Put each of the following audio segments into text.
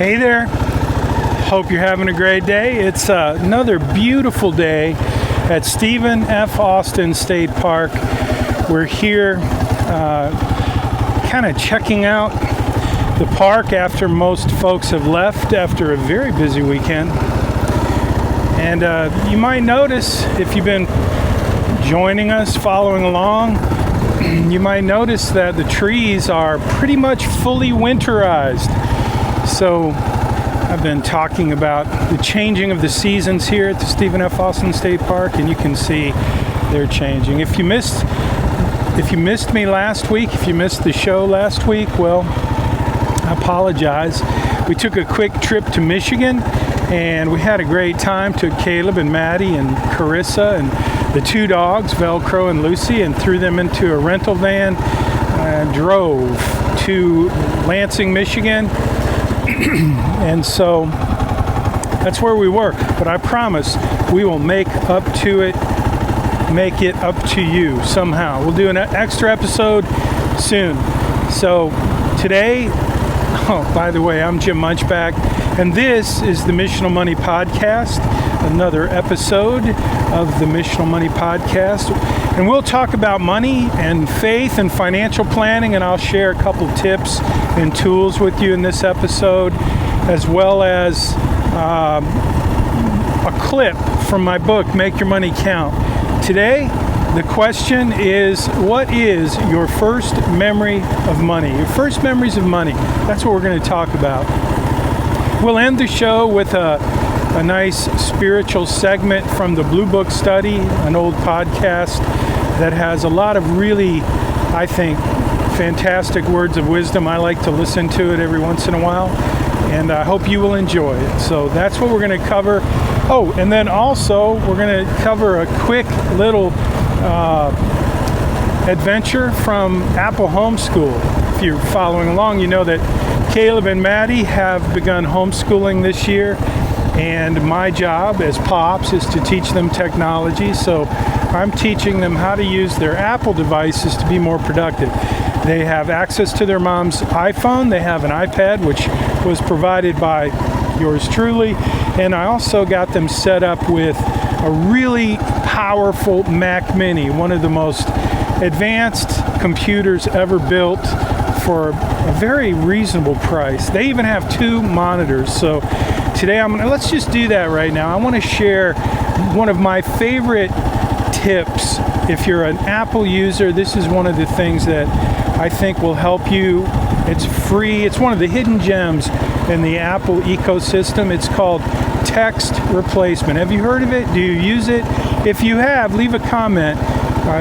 Hey there. Hope you're having a great day. It's another beautiful day at Stephen F. Austin State Park. We're here kind of checking out the park after most folks have left after a very busy weekend. And you might notice, if you've been joining us, following along, you might notice that the trees are pretty much fully winterized. So I've been talking about the changing of the seasons here at the Stephen F. Austin State Park, and you can see they're changing. If you missed me last week, if you missed the show last week, well, I apologize. We took a quick trip to Michigan, and we had a great time. Took Caleb and Maddie and Carissa and the two dogs, Velcro and Lucy, and threw them into a rental van and drove to Lansing, Michigan. And so that's where we work. But I promise we will make it up to you somehow. We'll do an extra episode soon. So today, by the way, I'm Jim Munchbach, and this is the Missional Money Podcast, another episode of the Missional Money Podcast. And we'll talk about money and faith and financial planning, and I'll share a couple tips and tools with you in this episode, as well as a clip from my book, Make Your Money Count. Today, the question is, what is your first memory of money? Your first memories of money. That's what we're going to talk about. We'll end the show with a nice spiritual segment from the Blue Book Study, an old podcast that has a lot of really, I think, fantastic words of wisdom. I like to listen to it every once in a while, and I hope you will enjoy it. So that's what we're going to cover. Oh, and then also we're going to cover a quick little adventure from Apple Homeschool. If you're following along, you know that Caleb and Maddie have begun homeschooling this year, and my job as Pops is to teach them technology. So I'm teaching them how to use their Apple devices to be more productive. They have access to their mom's iPhone. They have an iPad, which was provided by yours truly. And I also got them set up with a really powerful Mac Mini, one of the most advanced computers ever built for a very reasonable price. They even have two monitors. So today let's just do that right now. I want to share one of my favorite tips. If you're an Apple user, this is one of the things that I think will help you. It's free. It's one of the hidden gems in the Apple ecosystem. It's called text replacement. Have you heard of it? Do you use it? If you have, leave a comment.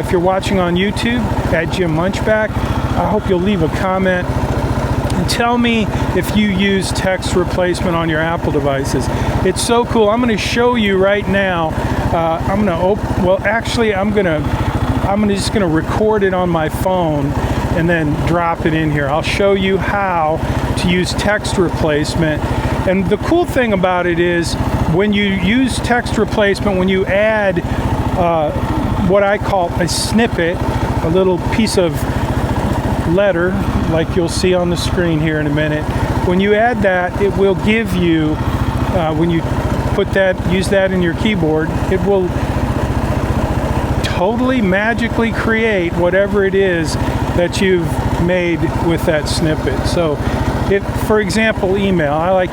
If you're watching on YouTube at Jim Munchbach, I hope you'll leave a comment and tell me if you use text replacement on your Apple devices. It's so cool. I'm going to show you right now. I'm just going to record it on my phone and then drop it in here. I'll show you how to use text replacement. And the cool thing about it is, when you use text replacement, when you add what I call a snippet, a little piece of letter, like you'll see on the screen here in a minute, when you add that, it will give you, when you use that in your keyboard, it will totally magically create whatever it is that you've made with that snippet. So for example, email, I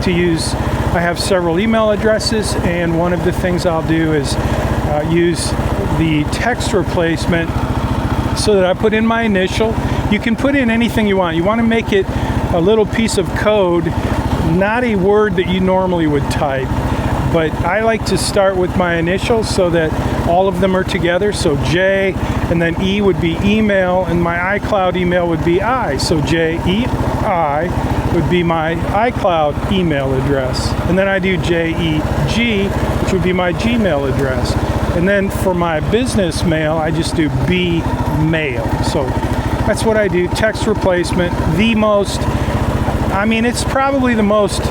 have several email addresses, and one of the things I'll do is use the text replacement so that I put in my initial. You can put in anything you want. You want to make it a little piece of code, not a word that you normally would type. But I like to start with my initials so that all of them are together. So J, and then E would be email, and my iCloud email would be I. So J-E-I would be my iCloud email address. And then I do J-E-G, which would be my Gmail address. And then for my business mail, I just do B-mail. So that's what I do, text replacement. It's probably the most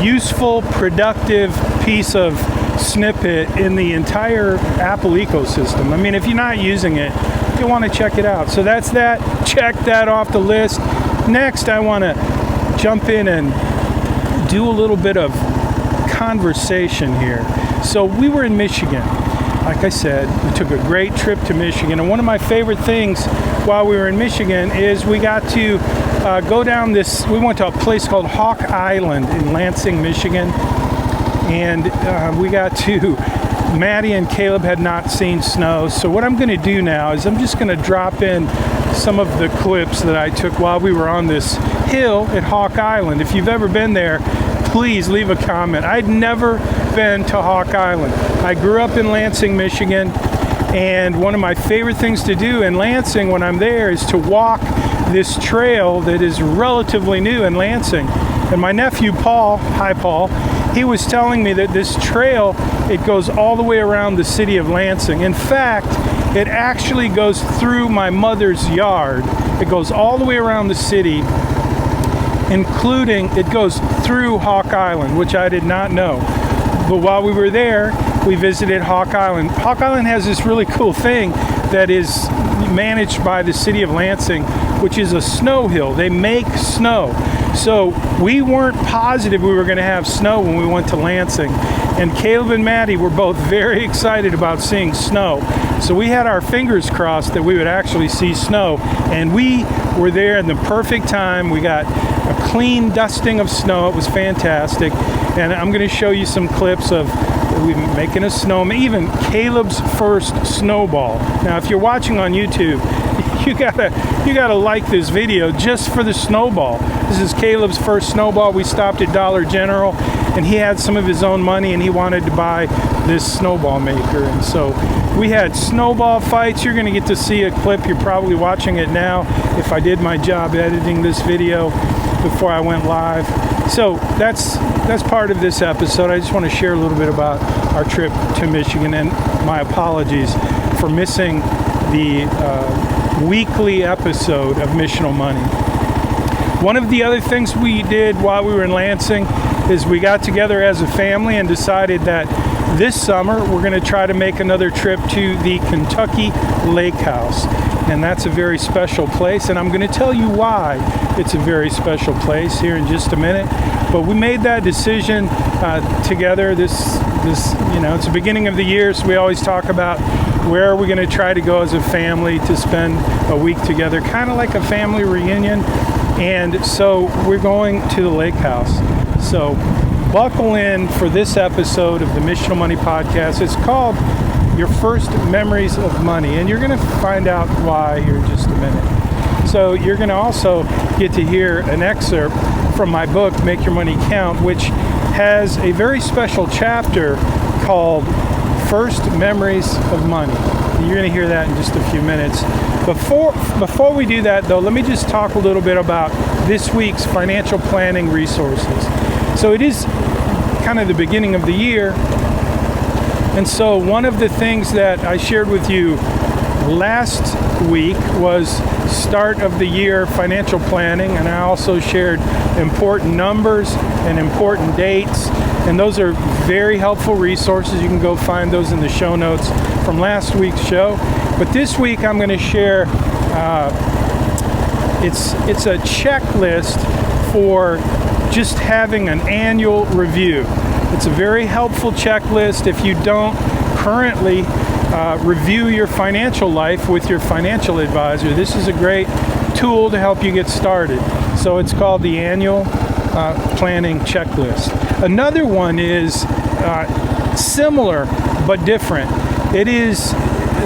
useful, productive piece of snippet in the entire Apple ecosystem. If you're not using it, you'll want to check it out. So that's that. Check that off the list. Next, I want to jump in and do a little bit of conversation here. So we were in Michigan. Like I said, we took a great trip to Michigan, and one of my favorite things while we were in Michigan is we got to go down this, we went to a place called Hawk Island in Lansing, Michigan, and we got to, Maddie and Caleb had not seen snow, so what I'm going to do now is I'm just going to drop in some of the clips that I took while we were on this hill at Hawk Island. If you've ever been there, please leave a comment. I'd never been to Hawk Island. I grew up in Lansing, Michigan, and one of my favorite things to do in Lansing when I'm there is to walk this trail that is relatively new in Lansing. And my nephew Paul, hi Paul, he was telling me that this trail, it goes all the way around the city of Lansing. In fact, it actually goes through my mother's yard. It goes all the way around the city, including, it goes through Hawk Island, which I did not know. But while we were there, we visited Hawk Island. Hawk Island has this really cool thing that is managed by the city of Lansing, which is a snow hill. They make snow. So we weren't positive we were going to have snow when we went to Lansing. And Caleb and Maddie were both very excited about seeing snow. So we had our fingers crossed that we would actually see snow. And we were there in the perfect time. We got a clean dusting of snow. It was fantastic. And I'm going to show you some clips of we making a snowman, even Caleb's first snowball. Now, if you're watching on YouTube, you gotta like this video just for the snowball. This is Caleb's first snowball. We stopped at Dollar General, and he had some of his own money, and he wanted to buy this snowball maker. And so we had snowball fights. You're going to get to see a clip. You're probably watching it now if I did my job editing this video before I went live. So that's part of this episode. I just want to share a little bit about our trip to Michigan, and my apologies for missing the weekly episode of Missional Money. One of the other things we did while we were in Lansing is we got together as a family and decided that this summer we're going to try to make another trip to the Kentucky Lake House. And that's a very special place, and I'm going to tell you why it's a very special place here in just a minute. But we made that decision together. This, it's the beginning of the year, so we always talk about where are we going to try to go as a family to spend a week together, kind of like a family reunion. And so we're going to the lake house. So buckle in for this episode of the Missional Money Podcast. It's called Your First Memories of Money, and you're going to find out why here in just a minute. So you're going to also get to hear an excerpt from my book, Make Your Money Count, which has a very special chapter called First Memories of Money. You're going to hear that in just a few minutes. Before we do that, though, let me just talk a little bit about this week's financial planning resources. So it is kind of the beginning of the year, and so one of the things that I shared with you last week was start of the year financial planning, and I also shared important numbers and important dates, and those are very helpful resources. You can go find those in the show notes from last week's show. But this week I'm going to share, it's a checklist for just having an annual review. It's a very helpful checklist if you don't currently review your financial life with your financial advisor. This is a great tool to help you get started. So it's called the annual planning checklist. Another one is similar but different.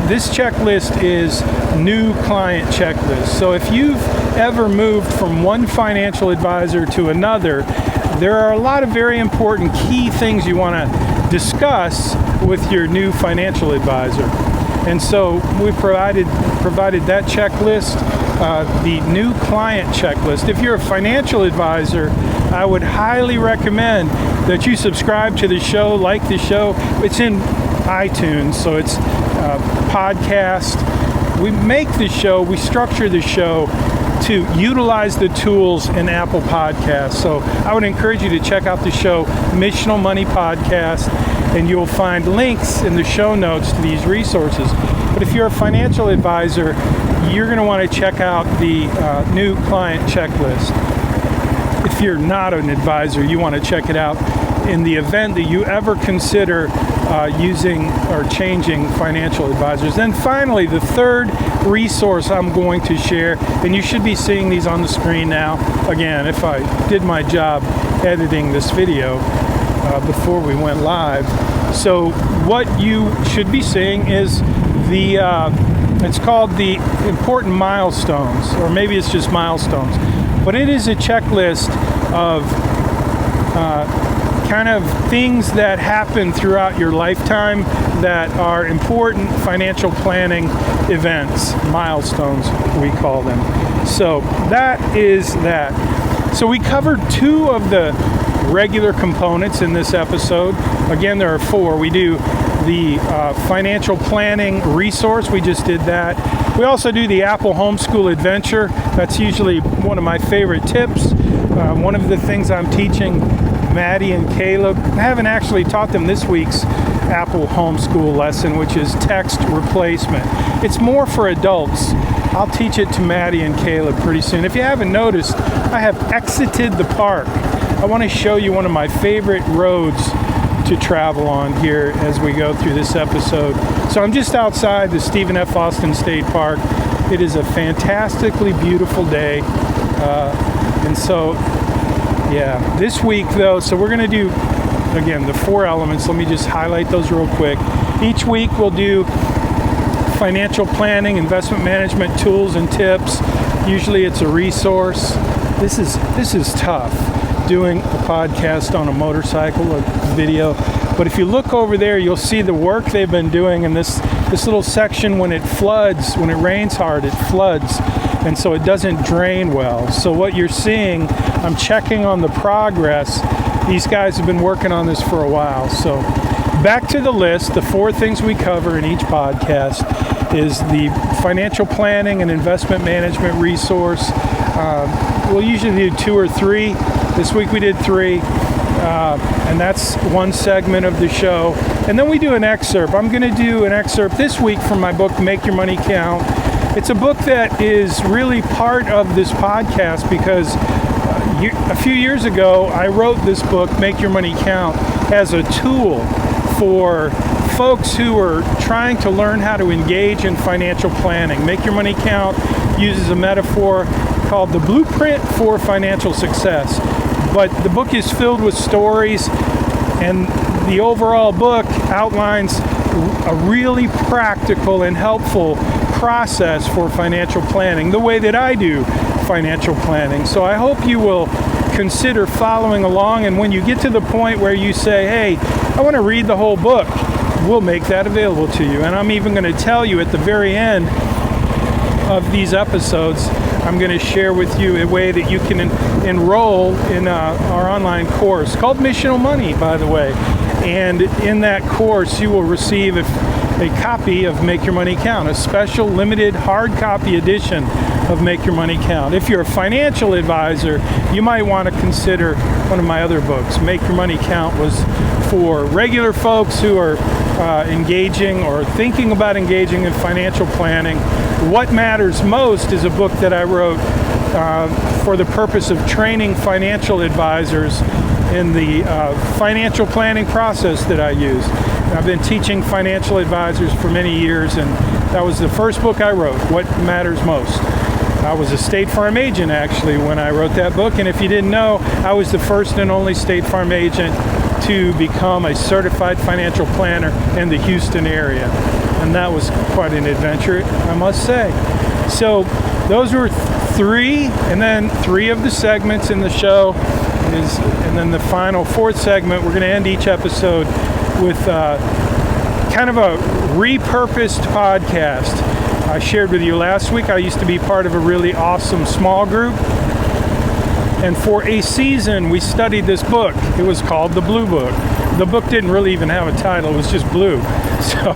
This checklist is new client checklist. So if you've ever moved from one financial advisor to another, there are a lot of very important key things you want to discuss with your new financial advisor. And so we provided that checklist, the new client checklist. If you're a financial advisor, I would highly recommend that you subscribe to the show, like the show. It's in iTunes, so it's podcast. We structure the show to utilize the tools in Apple Podcasts. So I would encourage you to check out the show, Missional Money Podcast, and you'll find links in the show notes to these resources. But if you're a financial advisor, you're going to want to check out the new client checklist. It if you're not an advisor, you want to check it out in the event that you ever consider using or changing financial advisors. Then finally, the third resource I'm going to share, and you should be seeing these on the screen now. Again, if I did my job editing this video before we went live. So what you should be seeing is it's called the important milestones, or maybe it's just milestones, but it is a checklist of kind of things that happen throughout your lifetime that are important financial planning events, milestones we call them. So that is that. So we covered two of the regular components in this episode. Again, there are four. We do the financial planning resource. We just did that. We also do the Apple Homeschool Adventure. That's usually one of my favorite tips. One of the things I'm teaching Maddie and Caleb, I haven't actually taught them this week's Apple Homeschool lesson, which is text replacement. It's more for adults. I'll teach it to Maddie and Caleb pretty soon. If you haven't noticed, I have exited the park. I want to show you one of my favorite roads to travel on here as we go through this episode. So I'm just outside the Stephen F. Austin State Park. It is a fantastically beautiful day. And so, yeah, this week though, so we're going to do, again, the four elements. Let me just highlight those real quick. Each week we'll do financial planning, investment management tools and tips. Usually it's a resource. This is tough, doing a podcast on a motorcycle, a video. But if you look over there, you'll see the work they've been doing in this little section. When it floods, when it rains hard, it floods. And so it doesn't drain well. So what you're seeing, I'm checking on the progress. These guys have been working on this for a while. So back to the list, the four things we cover in each podcast is the financial planning and investment management resource. We'll usually do two or three. This week we did three. And that's one segment of the show. And then we do an excerpt. I'm going to do an excerpt this week from my book, Make Your Money Count. It's a book that is really part of this podcast because a few years ago, I wrote this book, Make Your Money Count, as a tool for folks who are trying to learn how to engage in financial planning. Make Your Money Count uses a metaphor called the blueprint for financial success. But the book is filled with stories, and the overall book outlines a really practical and helpful process for financial planning, the way that I do financial planning. So I hope you will consider following along, and when you get to the point where you say, hey, I want to read the whole book, we'll make that available to you. And I'm even going to tell you at the very end of these episodes, I'm going to share with you a way that you can enroll in our online course called Missional Money, by the way. And in that course, you will receive a copy of Make Your Money Count, a special limited hard copy edition of Make Your Money Count. If you're a financial advisor, you might want to consider one of my other books. Make Your Money Count was for regular folks who are engaging or thinking about engaging in financial planning. What Matters Most is a book that I wrote for the purpose of training financial advisors in the financial planning process that I use. I've been teaching financial advisors for many years, and that was the first book I wrote, What Matters Most. I was a State Farm agent, actually, when I wrote that book, and if you didn't know, I was the first and only State Farm agent to become a certified financial planner in the Houston area. And that was quite an adventure, I must say. So those were three, and then three of the segments in the show and then the final fourth segment, we're going to end each episode with kind of a repurposed podcast. I shared with you last week, I used to be part of a really awesome small group. And for a season, we studied this book. It was called The Blue Book. The book didn't really even have a title. It was just blue. So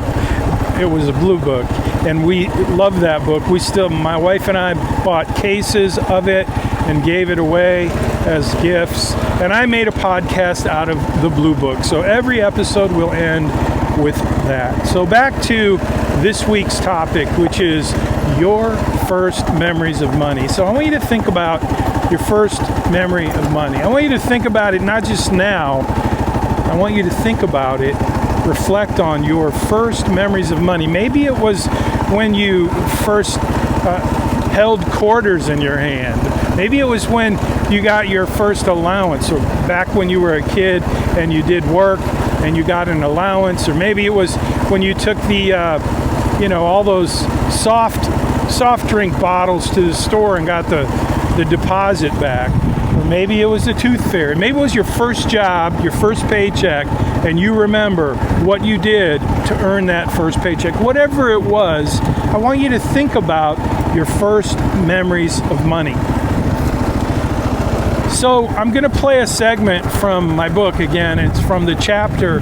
it was a blue book. And we loved that book. My wife and I bought cases of it and gave it away as gifts. And I made a podcast out of the Blue Book. So every episode will end with that. So back to this week's topic, which is your first memories of money. So I want you to think about your first memory of money. I want you to think about it not just now. I want you to think about it, reflect on your first memories of money. Maybe it was when you first held quarters in your hand. Maybe it was when you got your first allowance, or back when you were a kid and you did work and you got an allowance, or maybe it was when you took the, all those soft drink bottles to the store and got the deposit back. Or maybe it was the tooth fairy. Maybe it was your first job, your first paycheck, and you remember what you did to earn that first paycheck. Whatever it was, I want you to think about your first memories of money. So I'm going to play a segment from my book again. It's from the chapter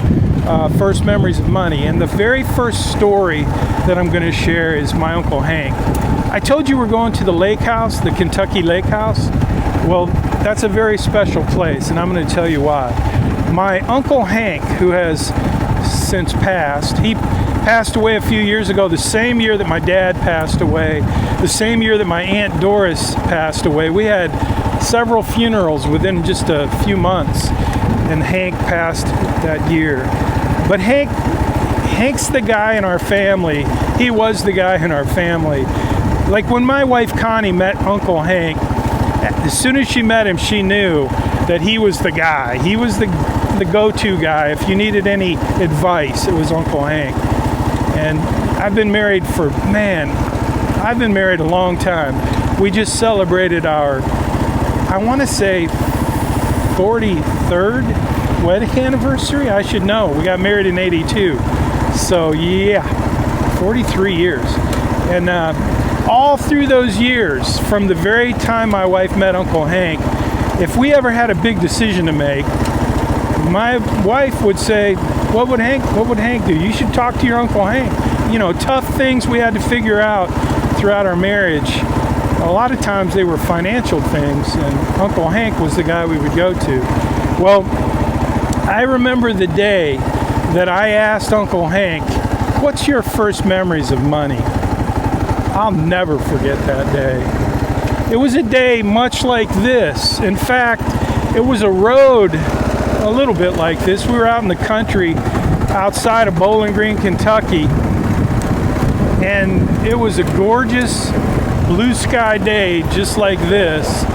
First Memories of Money. And the very first story that I'm going to share is my Uncle Hank. I told you we're going to the lake house, the Kentucky Lake House. Well, that's a very special place, and I'm going to tell you why. My Uncle Hank, who has since passed, he passed away a few years ago, the same year that my dad passed away, the same year that my Aunt Doris passed away. We had several funerals within just a few months, and Hank passed that year. But Hank's the guy in our family. He was the guy in our family. Like when my wife Connie met Uncle Hank, as soon as she met him, she knew that he was the guy. He was the go-to guy. If you needed any advice, it was Uncle Hank. And I've been married a long time. We just celebrated our, I want to say, 43rd wedding anniversary. I should know. We got married in 82. So yeah, 43 years. And all through those years, from the very time my wife met Uncle Hank, if we ever had a big decision to make, my wife would say, what would Hank do? You should talk to your Uncle Hank. Tough things we had to figure out throughout our marriage. A lot of times they were financial things, and Uncle Hank was the guy we would go to. Well, I remember the day that I asked Uncle Hank, what's your first memories of money? I'll never forget that day. It was a day much like this. In fact, it was a road a little bit like this. We were out in the country outside of Bowling Green, Kentucky, and it was a gorgeous blue sky day just like this,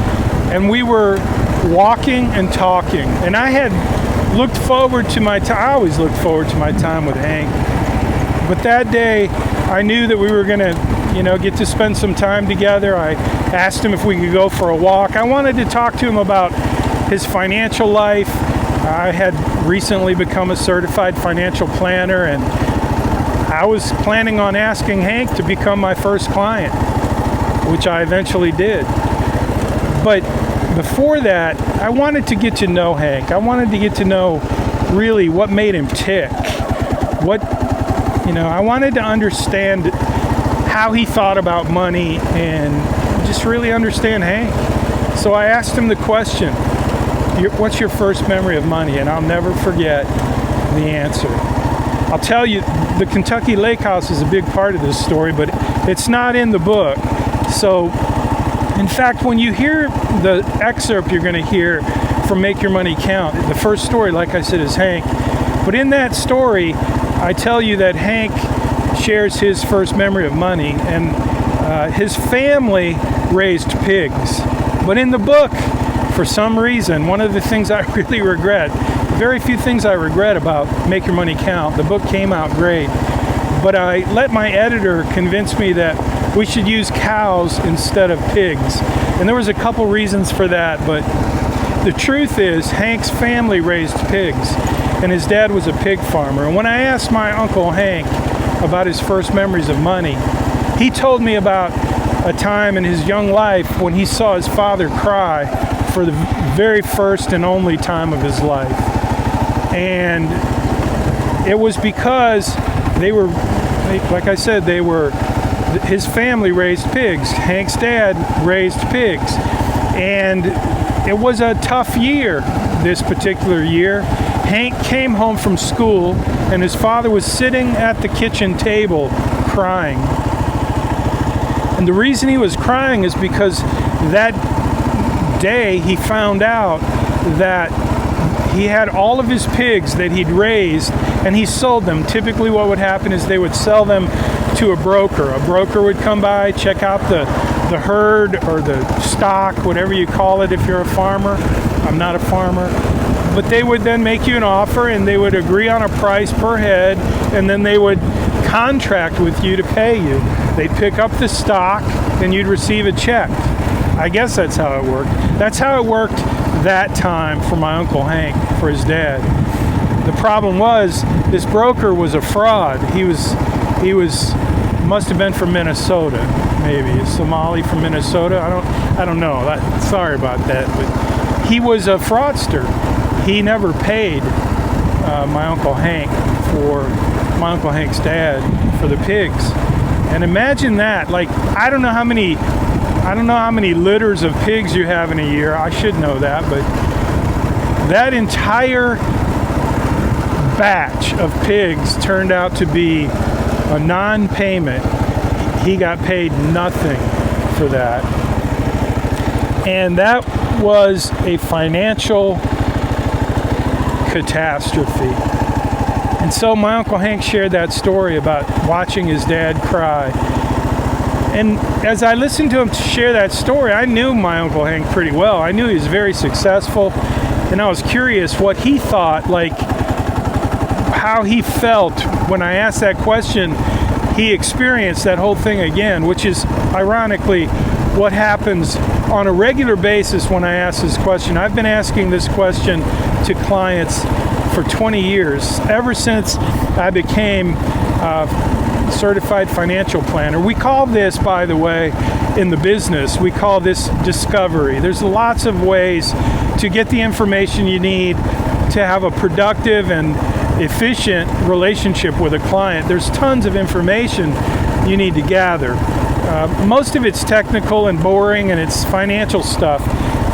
and we were walking and talking, and I had looked forward to my time. I always looked forward to my time with Hank, but that day I knew that we were going to get to spend some time together. I asked him if we could go for a walk. I wanted to talk to him about his financial life. I had recently become a certified financial planner, and I was planning on asking Hank to become my first client, which I eventually did. But before that, I wanted to get to know Hank. I wanted to get to know really what made him tick. I wanted to understand how he thought about money and just really understand Hank. So I asked him the question, what's your first memory of money? And I'll never forget the answer. I'll tell you, the Kentucky Lake House is a big part of this story, but it's not in the book. So, in fact, when you hear the excerpt you're going to hear from Make Your Money Count, the first story, like I said, is Hank. But in that story, I tell you that Hank shares his first memory of money, and his family raised pigs. But in the book, for some reason, one of the things I really regret, very few things I regret about Make Your Money Count. The book came out great, but I let my editor convince me that we should use cows instead of pigs. And there was a couple reasons for that, but the truth is Hank's family raised pigs, and his dad was a pig farmer. And when I asked my Uncle Hank about his first memories of money, he told me about a time in his young life when he saw his father cry for the very first and only time of his life. And it was because his family raised pigs. Hank's dad raised pigs. And it was a tough year, this particular year. Hank came home from school, and his father was sitting at the kitchen table crying. And the reason he was crying is because that day, he found out that he had all of his pigs that he'd raised, and he sold them. Typically what would happen is they would sell them to a broker. A broker would come by, check out the herd or the stock, whatever you call it if you're a farmer. I'm not a farmer. But they would then make you an offer, and they would agree on a price per head, and then they would contract with you to pay you. They'd pick up the stock, and you'd receive a check. I guess that's how it worked. That's how it worked that time for my Uncle Hank, for his dad. The problem was, this broker was a fraud. He must have been from Minnesota, maybe. A Somali from Minnesota. I don't know. Sorry about that. But he was a fraudster. He never paid my Uncle Hank's dad for the pigs. And imagine that. Like, I don't know how many litters of pigs you have in a year. I should know that, but that entire batch of pigs turned out to be a non-payment. He got paid nothing for that. And that was a financial catastrophe. And so my Uncle Hank shared that story about watching his dad cry. And as I listened to him share that story, I knew my Uncle Hank pretty well. I knew he was very successful, and I was curious what he thought, like how he felt when I asked that question. He experienced that whole thing again, which is ironically what happens on a regular basis when I ask this question. I've been asking this question to clients for 20 years, ever since I became certified financial planner. We call this, by the way, in the business, we call this discovery. There's lots of ways to get the information you need to have a productive and efficient relationship with a client. There's tons of information you need to gather. Most of it's technical and boring, and it's financial stuff,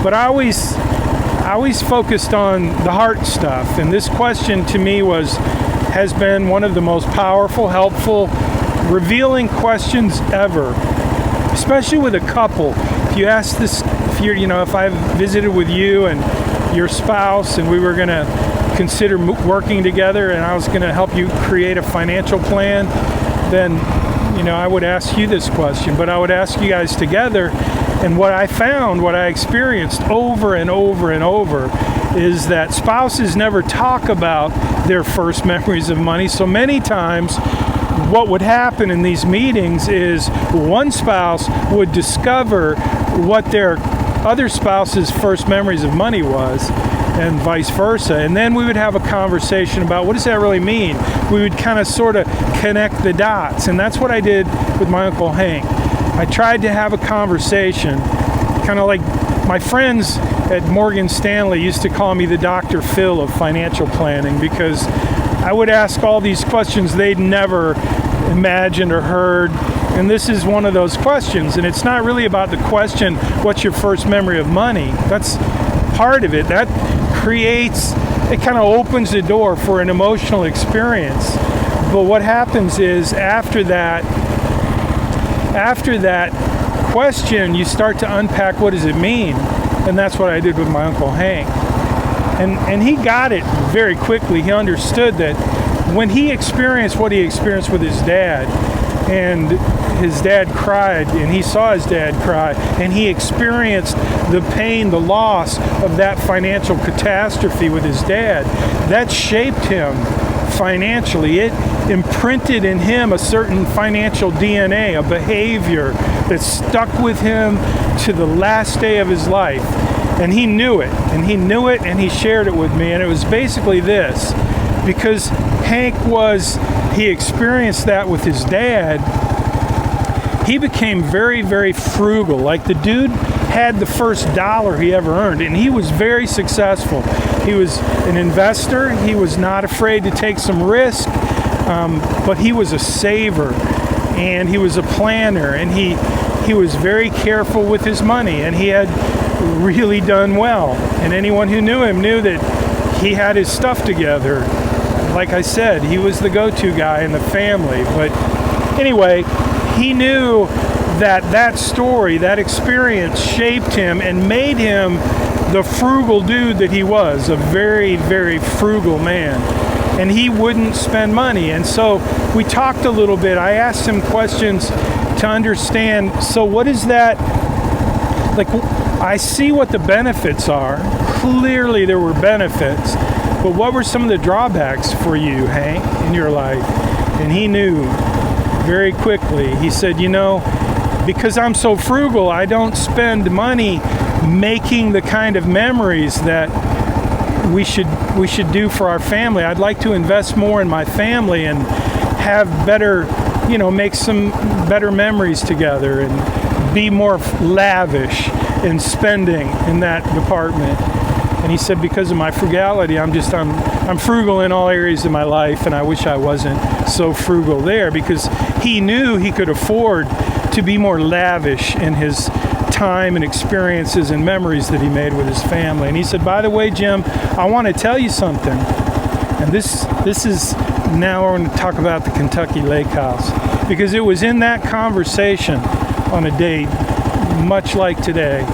but I always focused on the heart stuff. And this question to me has been one of the most powerful, helpful, revealing questions ever, especially with a couple. If you ask this, if I visited with you and your spouse and we were going to consider working together and I was going to help you create a financial plan, then, I would ask you this question, but I would ask you guys together. And what I found, what I experienced over and over and over, is that spouses never talk about their first memories of money. So many times what would happen in these meetings is one spouse would discover what their other spouse's first memories of money was, and vice versa. And then we would have a conversation about what does that really mean? We would kind of sort of connect the dots. And that's what I did with my Uncle Hank. I tried to have a conversation, kind of like my friends at Morgan Stanley used to call me the Dr. Phil of financial planning, because I would ask all these questions they'd never imagined or heard. And this is one of those questions. And it's not really about the question, what's your first memory of money? That's part of it. That it kind of opens the door for an emotional experience. But what happens is after that question, you start to unpack what does it mean. And that's what I did with my Uncle Hank. And he got it very quickly. He understood that when he experienced what he experienced with his dad, and his dad cried, and he saw his dad cry, and he experienced the pain, the loss of that financial catastrophe with his dad, that shaped him financially. It imprinted in him a certain financial DNA, a behavior that stuck with him to the last day of his life. And he knew it, and he shared it with me. And it was basically this: because Hank he experienced that with his dad, he became very, very frugal. Like, the dude had the first dollar he ever earned, and he was very successful. He was an investor. He was not afraid to take some risk, but he was a saver, and he was a planner, and he was very careful with his money, and he had really done well. And anyone who knew him knew that he had his stuff together. Like I said, he was the go-to guy in the family. But anyway, he knew that story, that experience shaped him and made him the frugal dude that he was, a very, very frugal man. And he wouldn't spend money. And so we talked a little bit. I asked him questions to understand, so what is that? Like, I see what the benefits are. Clearly there were benefits. But what were some of the drawbacks for you, Hank, in your life? And he knew very quickly. He said, because I'm so frugal, I don't spend money making the kind of memories that we should do for our family. I'd like to invest more in my family and have better, make some better memories together and be more lavish in spending in that department. And he said, because of my frugality, I'm frugal in all areas of my life, and I wish I wasn't so frugal there, because he knew he could afford to be more lavish in his time and experiences and memories that he made with his family. And he said, by the way, Jim, I want to tell you something. And this is, now we're going to talk about the Kentucky Lake House, because it was in that conversation on a date, much like today.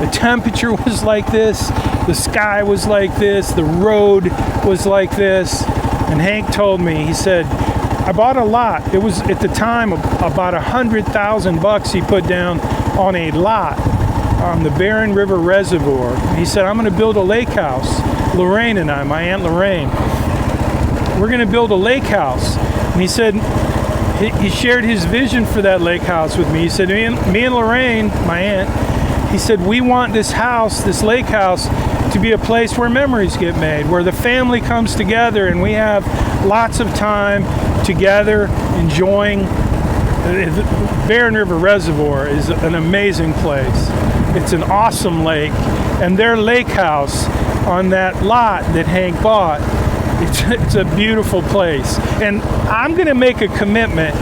The temperature was like this, the sky was like this, the road was like this. And Hank told me, he said, I bought a lot. It was at the time about $100,000 he put down on a lot on the Barren River Reservoir. He said, I'm going to build a lake house. Lorraine and I, my Aunt Lorraine, we're going to build a lake house. And he said, he shared his vision for that lake house with me. He said, me and Lorraine, my aunt, he said, we want this house, this lake house, to be a place where memories get made, where the family comes together and we have lots of time together enjoying. Barren River Reservoir is an amazing place. It's an awesome lake, and their lake house on that lot that Hank bought, it's a beautiful place. And I'm going to make a commitment.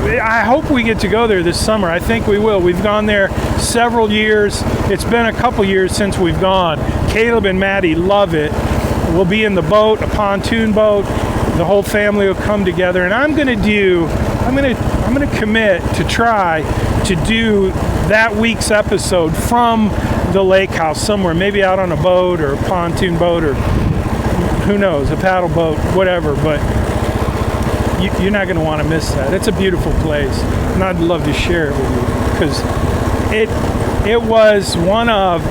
I hope we get to go there this summer. I think we will. We've gone there several years. It's been a couple years since we've gone. Caleb and Maddie love it. We'll be in the boat, a pontoon boat. The whole family will come together, and I'm going to commit to try to do that week's episode from the lake house somewhere, maybe out on a boat or a pontoon boat or who knows, a paddle boat, whatever. But you're not going to want to miss that. It's a beautiful place, and I'd love to share it with you, because it was one of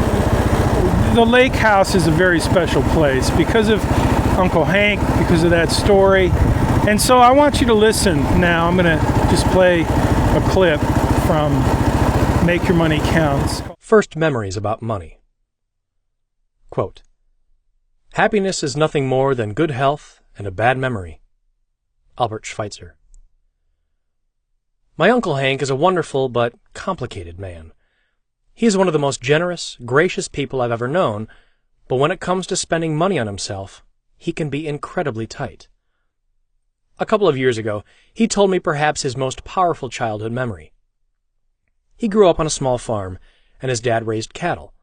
the lake house is a very special place because of Uncle Hank, because of that story. And so I want you to listen now. I'm going to just play a clip from Make Your Money Count. First memories about money. Quote, happiness is nothing more than good health and a bad memory. Albert Schweitzer. My Uncle Hank is a wonderful but complicated man. He is one of the most generous, gracious people I've ever known, but when it comes to spending money on himself, he can be incredibly tight. A couple of years ago, he told me perhaps his most powerful childhood memory. He grew up on a small farm, and his dad raised cattle.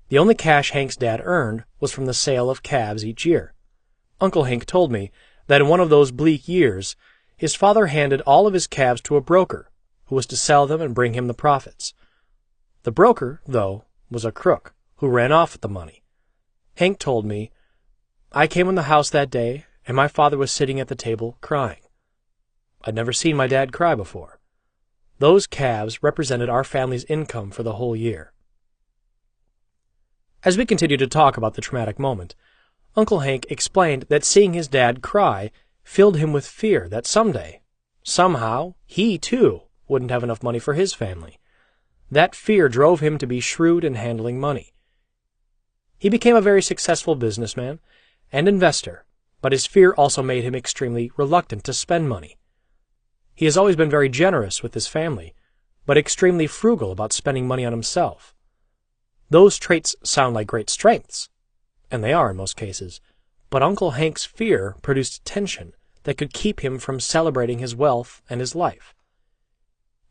The only cash Hank's dad earned was from the sale of calves each year. Uncle Hank told me that in one of those bleak years, his father handed all of his calves to a broker, who was to sell them and bring him the profits. The broker, though, was a crook, who ran off with the money. Hank told me, I came in the house that day, and my father was sitting at the table crying. I'd never seen my dad cry before. Those calves represented our family's income for the whole year. As we continued to talk about the traumatic moment, Uncle Hank explained that seeing his dad cry filled him with fear that someday, somehow, he too wouldn't have enough money for his family. That fear drove him to be shrewd in handling money. He became a very successful businessman and investor, but his fear also made him extremely reluctant to spend money. He has always been very generous with his family, but extremely frugal about spending money on himself. Those traits sound like great strengths, and they are in most cases, but Uncle Hank's fear produced tension that could keep him from celebrating his wealth and his life.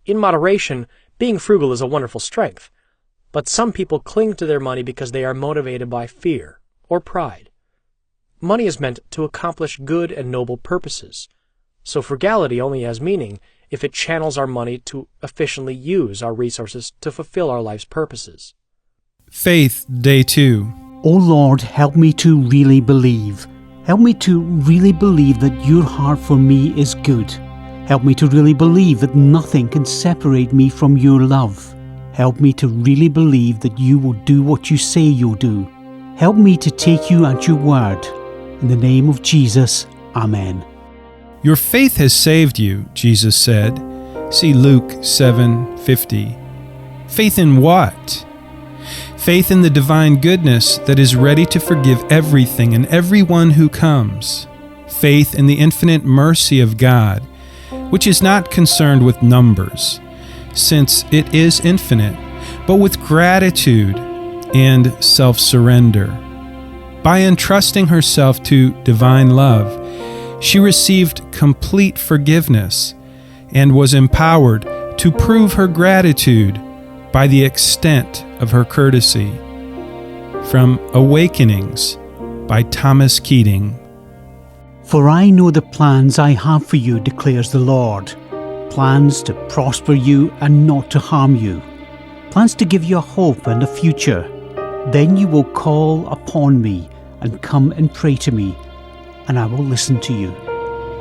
In moderation, being frugal is a wonderful strength, but some people cling to their money because they are motivated by fear or pride. Money is meant to accomplish good and noble purposes, so frugality only has meaning if it channels our money to efficiently use our resources to fulfill our life's purposes. Faith, Day 2. O Lord, help me to really believe. Help me to really believe that your heart for me is good. Help me to really believe that nothing can separate me from your love. Help me to really believe that you will do what you say you'll do. Help me to take you at your word. In the name of Jesus, Amen. Your faith has saved you, Jesus said. See Luke 7:50. Faith in what? Faith in the divine goodness that is ready to forgive everything and everyone who comes. Faith in the infinite mercy of God, which is not concerned with numbers, since it is infinite, but with gratitude and self-surrender. By entrusting herself to divine love, she received complete forgiveness and was empowered to prove her gratitude by the extent of her courtesy. From Awakenings by Thomas Keating. For I know the plans I have for you, declares the Lord. Plans to prosper you and not to harm you. Plans to give you a hope and a future. Then you will call upon me and come and pray to me, and I will listen to you.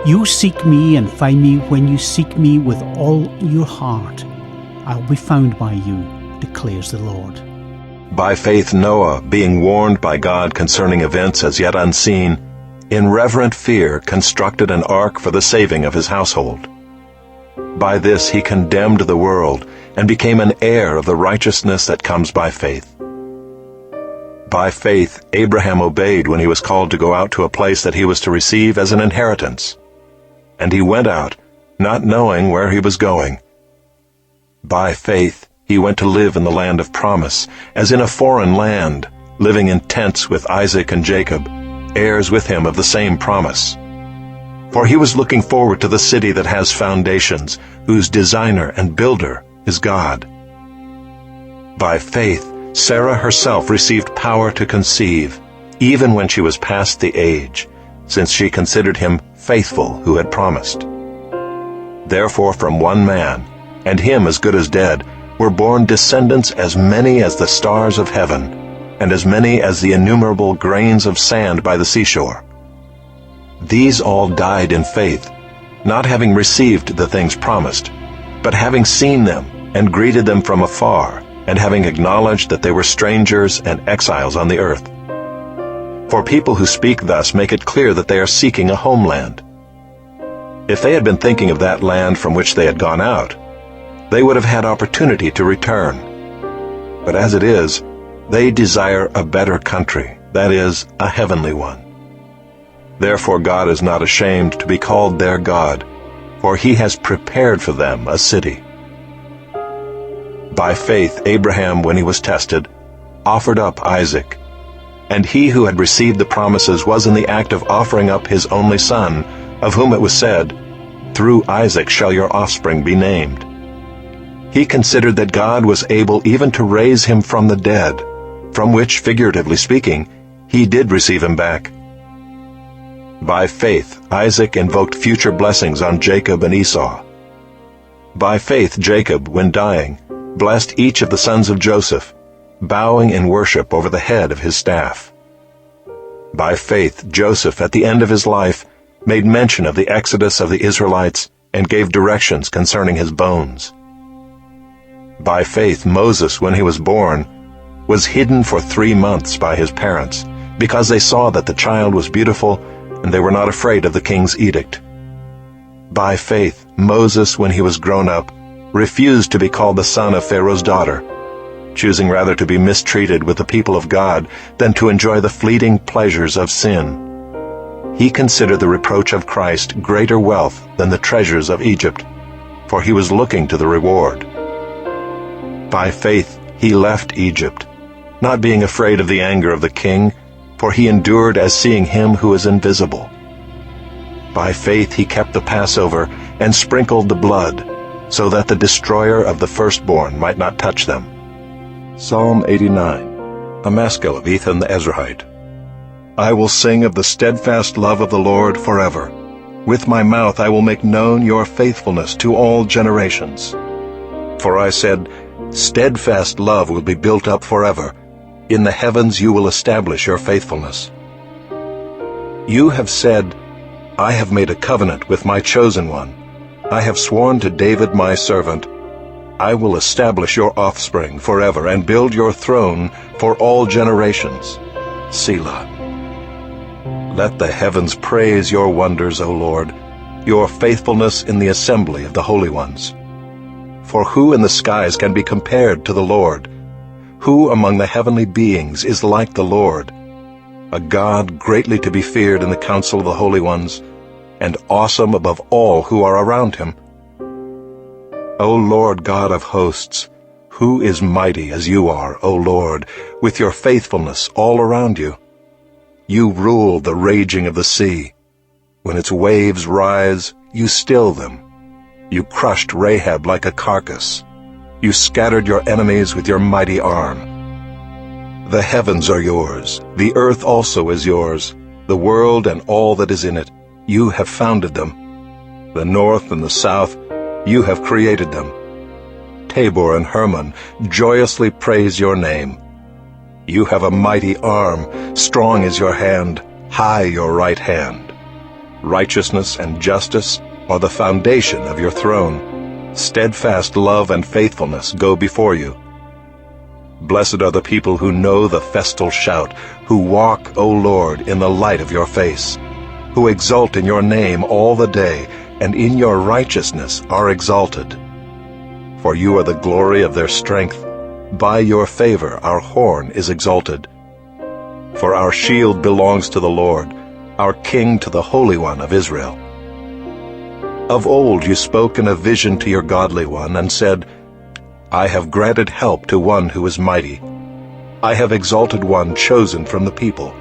You seek me and find me when you seek me with all your heart. I will be found by you, declares the Lord. By faith Noah, being warned by God concerning events as yet unseen, in reverent fear constructed an ark for the saving of his household. By this he condemned the world and became an heir of the righteousness that comes by faith. By faith Abraham obeyed when he was called to go out to a place that he was to receive as an inheritance. And he went out, not knowing where he was going. By faith he went to live in the land of promise, as in a foreign land, living in tents with Isaac and Jacob, heirs with him of the same promise. For he was looking forward to the city that has foundations, whose designer and builder is God. By faith Sarah herself received power to conceive, even when she was past the age, since she considered him faithful who had promised. Therefore from one man, and him as good as dead, were born descendants as many as the stars of heaven, and as many as the innumerable grains of sand by the seashore. These all died in faith, not having received the things promised, but having seen them and greeted them from afar, and having acknowledged that they were strangers and exiles on the earth. For people who speak thus make it clear that they are seeking a homeland. If they had been thinking of that land from which they had gone out, they would have had opportunity to return. But as it is, they desire a better country, that is, a heavenly one. Therefore God is not ashamed to be called their God, for he has prepared for them a city. By faith Abraham, when he was tested, offered up Isaac. And he who had received the promises was in the act of offering up his only son, of whom it was said, "Through Isaac shall your offspring be named." He considered that God was able even to raise him from the dead, from which, figuratively speaking, he did receive him back. By faith Isaac invoked future blessings on Jacob and Esau. By faith Jacob, when dying, blessed each of the sons of Joseph, bowing in worship over the head of his staff. By faith Joseph, at the end of his life, made mention of the exodus of the Israelites and gave directions concerning his bones. By faith Moses, when he was born, was hidden for 3 months by his parents, because they saw that the child was beautiful, and they were not afraid of the king's edict. By faith Moses, when he was grown up, refused to be called the son of Pharaoh's daughter, choosing rather to be mistreated with the people of God than to enjoy the fleeting pleasures of sin. He considered the reproach of Christ greater wealth than the treasures of Egypt, for he was looking to the reward. By faith he left Egypt, not being afraid of the anger of the king, for he endured as seeing him who is invisible. By faith he kept the Passover and sprinkled the blood, so that the destroyer of the firstborn might not touch them. Psalm 89, a maskil of Ethan the Ezrahite. I will sing of the steadfast love of the Lord forever. With my mouth I will make known your faithfulness to all generations. For I said, steadfast love will be built up forever. In the heavens you will establish your faithfulness. You have said, I have made a covenant with my chosen one. I have sworn to David my servant, I will establish your offspring forever and build your throne for all generations. Selah. Let the heavens praise your wonders, O Lord, your faithfulness in the assembly of the holy ones. For who in the skies can be compared to the Lord? Who among the heavenly beings is like the Lord? A God greatly to be feared in the council of the holy ones, and awesome above all who are around him. O Lord God of hosts, who is mighty as you are, O Lord, with your faithfulness all around you? You rule the raging of the sea. When its waves rise, you still them. You crushed Rahab like a carcass. You scattered your enemies with your mighty arm. The heavens are yours, the earth also is yours, the world and all that is in it. You have founded them. The north and the south, you have created them. Tabor and Hermon joyously praise your name. You have a mighty arm, strong is your hand, high your right hand. Righteousness and justice are the foundation of your throne. Steadfast love and faithfulness go before you. Blessed are the people who know the festal shout, who walk, O Lord, in the light of your face, who exult in your name all the day, and in your righteousness are exalted. For you are the glory of their strength. By your favor our horn is exalted. For our shield belongs to the Lord, our King to the Holy One of Israel. Of old you spoke in a vision to your godly one, and said, I have granted help to one who is mighty. I have exalted one chosen from the people.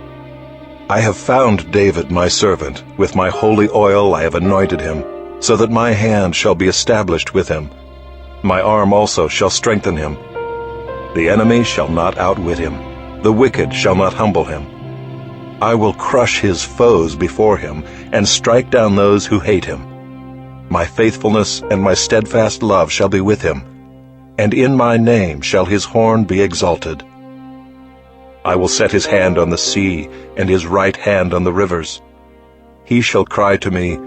I have found David my servant. With my holy oil I have anointed him, so that my hand shall be established with him. My arm also shall strengthen him. The enemy shall not outwit him. The wicked shall not humble him. I will crush his foes before him, and strike down those who hate him. My faithfulness and my steadfast love shall be with him, and in my name shall his horn be exalted. I will set his hand on the sea, and his right hand on the rivers. He shall cry to me,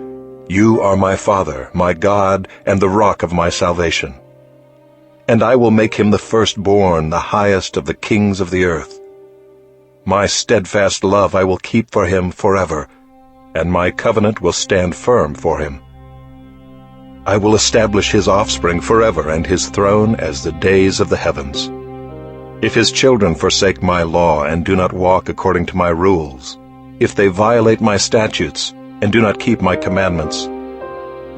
You are my Father, my God, and the rock of my salvation. And I will make him the firstborn, the highest of the kings of the earth. My steadfast love I will keep for him forever, and my covenant will stand firm for him. I will establish his offspring forever, and his throne as the days of the heavens. If his children forsake my law and do not walk according to my rules, if they violate my statutes and do not keep my commandments,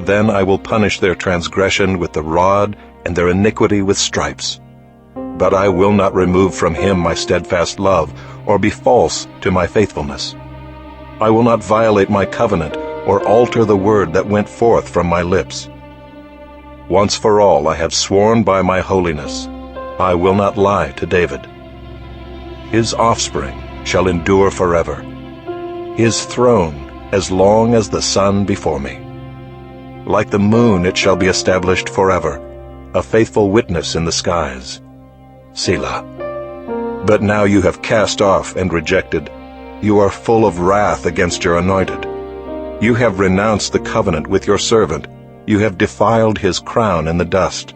then I will punish their transgression with the rod and their iniquity with stripes. But I will not remove from him my steadfast love, or be false to my faithfulness. I will not violate my covenant, or alter the word that went forth from my lips. Once for all I have sworn by my holiness, I will not lie to David. His offspring shall endure forever, his throne as long as the sun before me. Like the moon it shall be established forever, a faithful witness in the skies. Selah. But now you have cast off and rejected. You are full of wrath against your anointed. You have renounced the covenant with your servant. You have defiled his crown in the dust.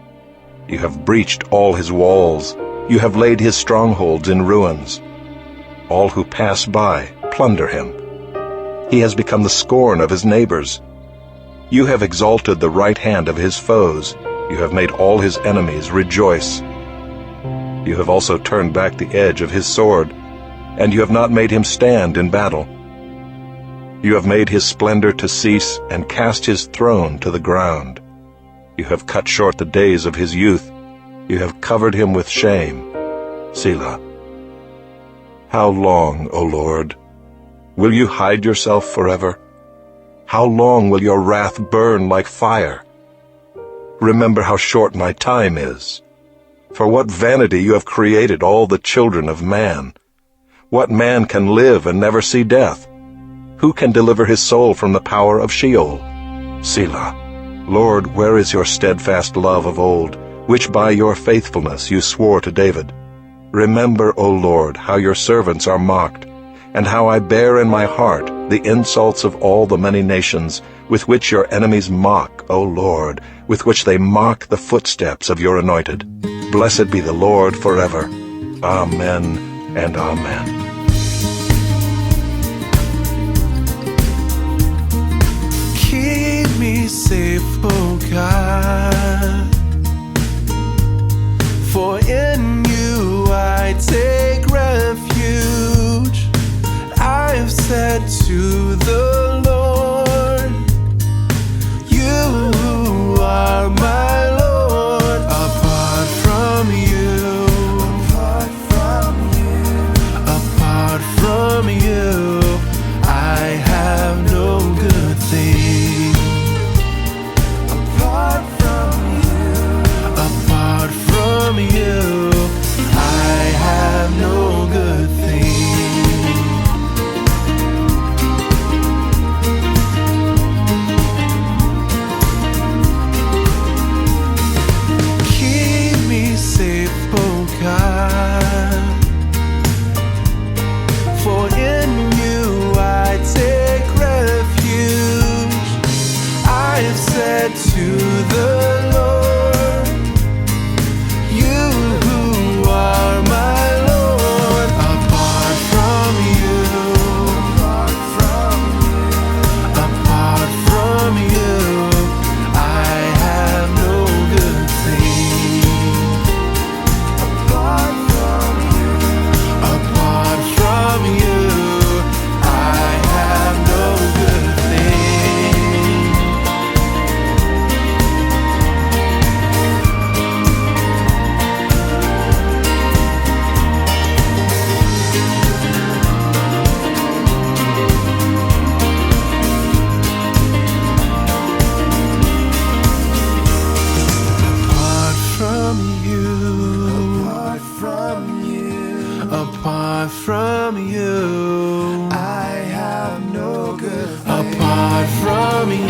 You have breached all his walls. You have laid his strongholds in ruins. All who pass by plunder him. He has become the scorn of his neighbors. You have exalted the right hand of his foes. You have made all his enemies rejoice. You have also turned back the edge of his sword, and you have not made him stand in battle. You have made his splendor to cease and cast his throne to the ground. You have cut short the days of his youth. You have covered him with shame. Selah. How long, O Lord? Will you hide yourself forever? How long will your wrath burn like fire? Remember how short my time is. For what vanity you have created all the children of man. What man can live and never see death? Who can deliver his soul from the power of Sheol? Selah. Lord, where is your steadfast love of old, which by your faithfulness you swore to David? Remember, O Lord, how your servants are mocked, and how I bear in my heart the insults of all the many nations, with which your enemies mock, O Lord, with which they mock the footsteps of your anointed. Blessed be the Lord forever. Amen and amen. Keep me safe, O God, for in you I take refuge. I've said to the Lord, you are my Lord. Apart from you, apart from you, I have no good thing. Apart from you, I have no good thing. Keep me safe, oh God, for in you I take refuge. I have said to the Lord, you are my Lord. Apart from you, I have no good thing. Apart from you, I have no good thing. Apart from you, I have no good thing. Apart from you,